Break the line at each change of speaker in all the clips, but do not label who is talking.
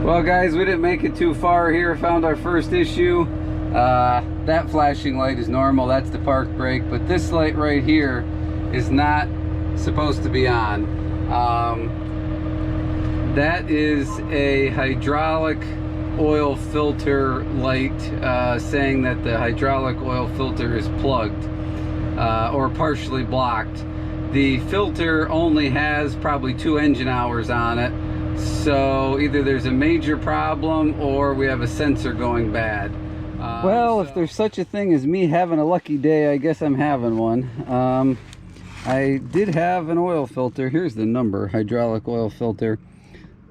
Well guys, we didn't make it too far here. Found our first issue. That flashing light is normal, that's the park brake, but this light right here is not supposed to be on. That is a hydraulic oil filter light saying that the hydraulic oil filter is plugged or partially blocked. The filter only has probably 2 engine hours on it, so either there's a major problem or we have a sensor going bad. Well, if there's such a thing as me having a lucky day, I guess I'm having one. I did have an oil filter. Here's the number, hydraulic oil filter.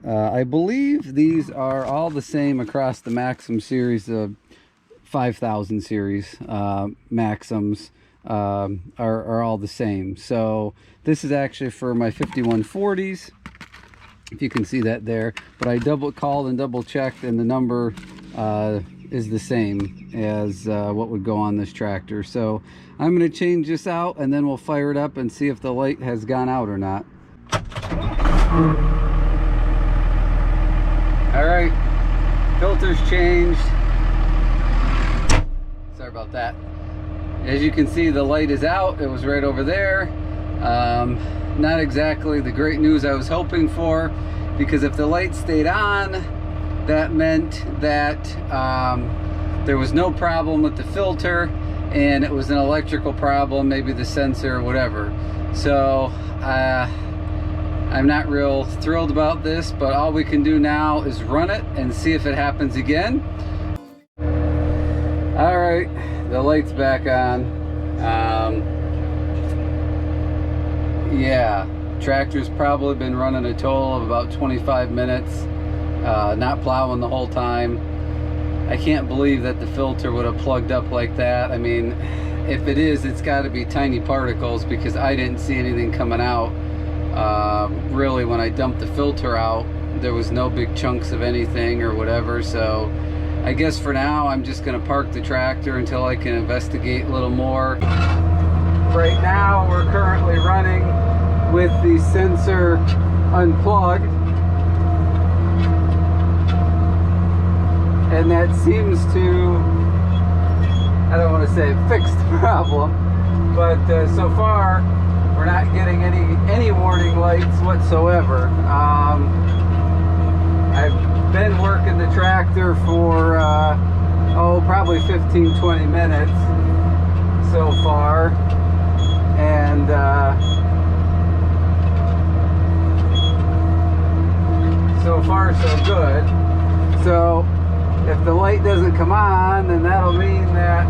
I believe these are all the same across the Maxxum series, the 5000 series Maxxums are all the same. So this is actually for my 5140s, if you can see that there. But I double called and double checked, and the number is the same as what would go on this tractor. So I'm going to change this out, and then we'll fire it up and see if the light has gone out or not. All right, filter's changed. Sorry about that. As you can see, the light is out. It was right over there. Not exactly the great news I was hoping for, because if the light stayed on, that meant that there was no problem with the filter and it was an electrical problem, maybe the sensor or whatever. So I'm not real thrilled about this, but all we can do now is run it and see if it happens again. All right, the light's back on. Yeah, tractor's probably been running a total of about 25 minutes, not plowing the whole time. I can't believe that the filter would have plugged up like that. I mean, if it is, it's got to be tiny particles, because I didn't see anything coming out. Really, when I dumped the filter out, there was no big chunks of anything or whatever. So I guess for now I'm just going to park the tractor until I can investigate a little more. Right now we're currently running with the sensor unplugged, and that seems to, I don't want to say fix the problem, but so far we're not getting any warning lights whatsoever. I've been working the tractor for probably 15-20 minutes so far, and so far so good. So if the light doesn't come on, then that'll mean that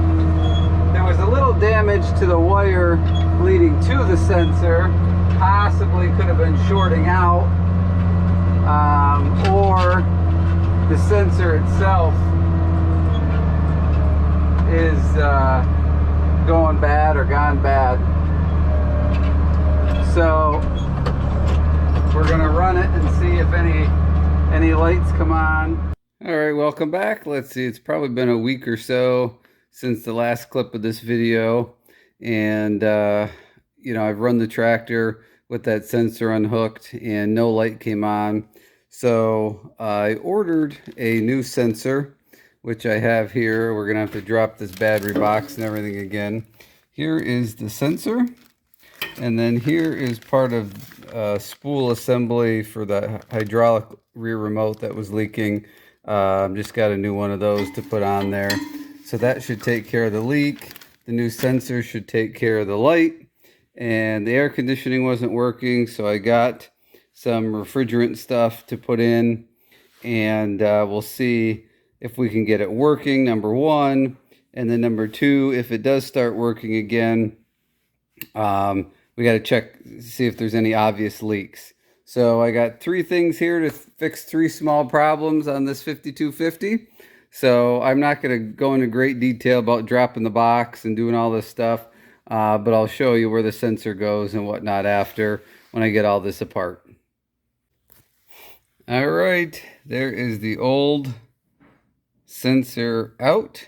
there was a little damage to the wire leading to the sensor. Possibly could have been shorting out, or the sensor itself is going bad or gone bad. So we're gonna run it and see if any lights come on. All right, welcome back. Let's see, it's probably been a week or so since the last clip of this video, and you know, I've run the tractor with that sensor unhooked and no light came on. So I ordered a new sensor, which I have here. We're gonna have to drop this battery box and everything again. Here is the sensor, and then here is part of spool assembly for the hydraulic rear remote that was leaking. Just got a new one of those to put on there. So that should take care of the leak. The new sensor should take care of the light. And the air conditioning wasn't working, so I got some refrigerant stuff to put in. And we'll see if we can get it working, number one. And then number two, if it does start working again, we got to check, see if there's any obvious leaks. So I got 3 things here to fix 3 small problems on this 5250. So I'm not going to go into great detail about dropping the box and doing all this stuff, but I'll show you where the sensor goes and whatnot after, when I get all this apart. All right, there is the old sensor out,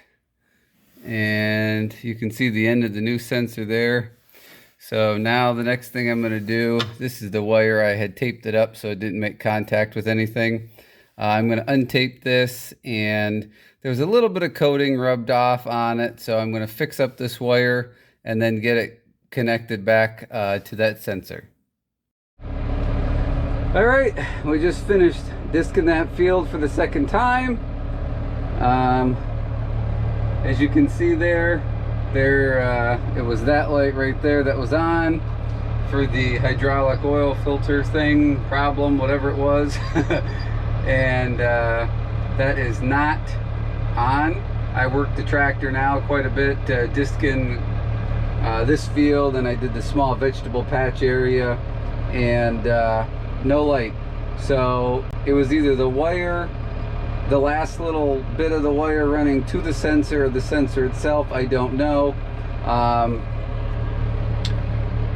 and you can see the end of the new sensor there. So now the next thing I'm going to do, this is the wire. I had taped it up so it didn't make contact with anything. I'm going to untape this, and there's a little bit of coating rubbed off on it, so I'm going to fix up this wire and then get it connected back to that sensor. All right, we just finished disking that field for the second time. As you can see there, it was that light right there that was on for the hydraulic oil filter thing problem, whatever it was. And that is not on. I worked the tractor now quite a bit, disking this field, and I did the small vegetable patch area, and no light. So it was either the wire, the last little bit of the wire running to the sensor, or the sensor itself, I don't know.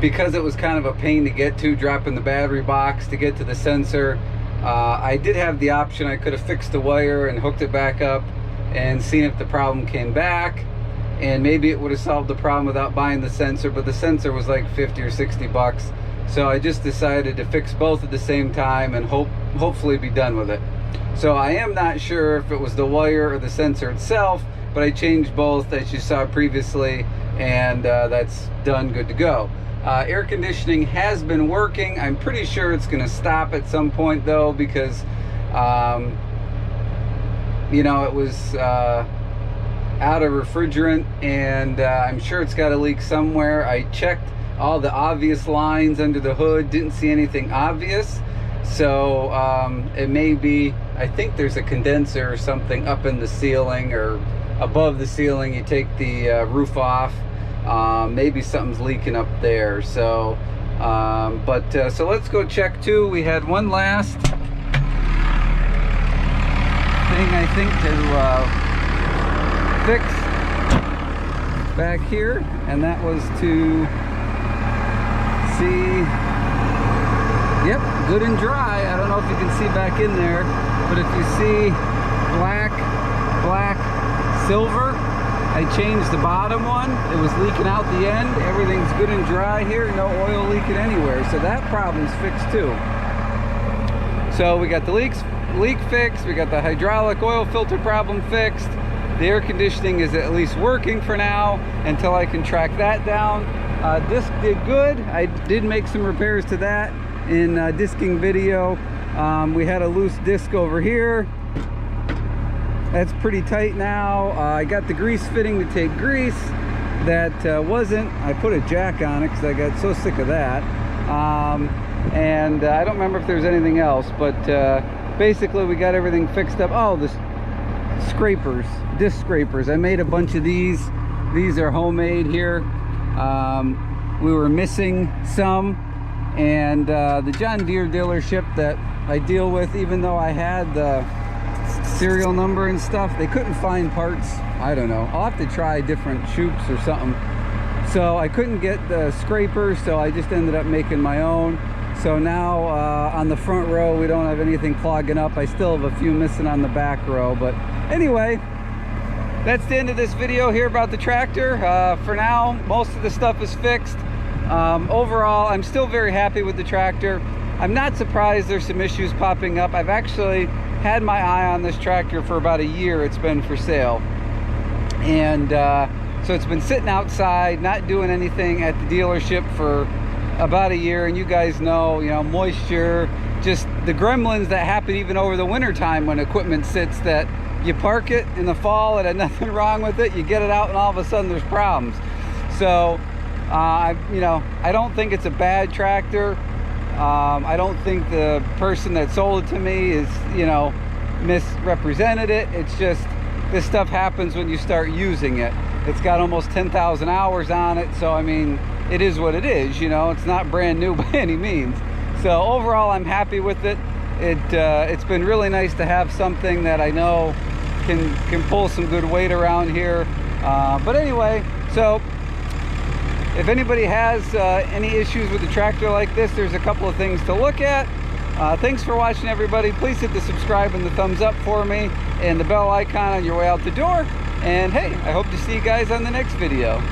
Because it was kind of a pain to get to, dropping the battery box to get to the sensor, I did have the option. I could have fixed the wire and hooked it back up and seen if the problem came back, and maybe it would have solved the problem without buying the sensor, but the sensor was like 50 or 60 bucks. So I just decided to fix both at the same time and hopefully be done with it. So I am not sure if it was the wire or the sensor itself, but I changed both, as you saw previously, and that's done, good to go. Air conditioning has been working. I'm pretty sure it's going to stop at some point though, because you know, it was out of refrigerant, and I'm sure it's got a leak somewhere. I checked all the obvious lines under the hood, didn't see anything obvious. So it may be, I think there's a condenser or something up in the ceiling or above the ceiling. You take the roof off, maybe something's leaking up there. So so let's go check too. We had one last thing, I think, to fix back here, and that was to see, yep, good and dry. I don't know if you can see back in there, but if you see black, silver, I changed the bottom one. It was leaking out the end. Everything's good and dry here, no oil leaking anywhere. So that problem's fixed too. So we got the leak fixed, we got the hydraulic oil filter problem fixed. The air conditioning is at least working for now until I can track that down. Disc did good. I did make some repairs to that in disking video. We had a loose disc over here. That's pretty tight now. I got the grease fitting to take grease. That wasn't. I put a jack on it because I got so sick of that. And I don't remember if there's anything else, but basically we got everything fixed up. Oh, the scrapers, disc scrapers. I made a bunch of these. These are homemade here. We were missing some, and the John Deere dealership that I deal with, even though I had the serial number and stuff, they couldn't find parts. I don't know, I'll have to try different shoots or something. So I couldn't get the scrapers, so I just ended up making my own. So now on the front row we don't have anything clogging up. I still have a few missing on the back row, but anyway, that's the end of this video here about the tractor. For now, most of the stuff is fixed. Overall, I'm still very happy with the tractor. I'm not surprised there's some issues popping up. I've actually had my eye on this tractor for about a year. It's been for sale, and so it's been sitting outside, not doing anything at the dealership for about a year. And you guys know, moisture, just the gremlins that happen even over the winter time when equipment sits, that you park it in the fall, it had nothing wrong with it, you get it out and all of a sudden there's problems. So I don't think it's a bad tractor. I don't think the person that sold it to me is, misrepresented it. It's just, this stuff happens when you start using it. It's got almost 10,000 hours on it, so I mean, it is what it is. It's not brand new by any means. So overall, I'm happy with it. It's been really nice to have something that I know can pull some good weight around here. But anyway, so if anybody has any issues with a tractor like this, there's a couple of things to look at. Thanks for watching, everybody. Please hit the subscribe and the thumbs up for me, and the bell icon on your way out the door. And hey, I hope to see you guys on the next video.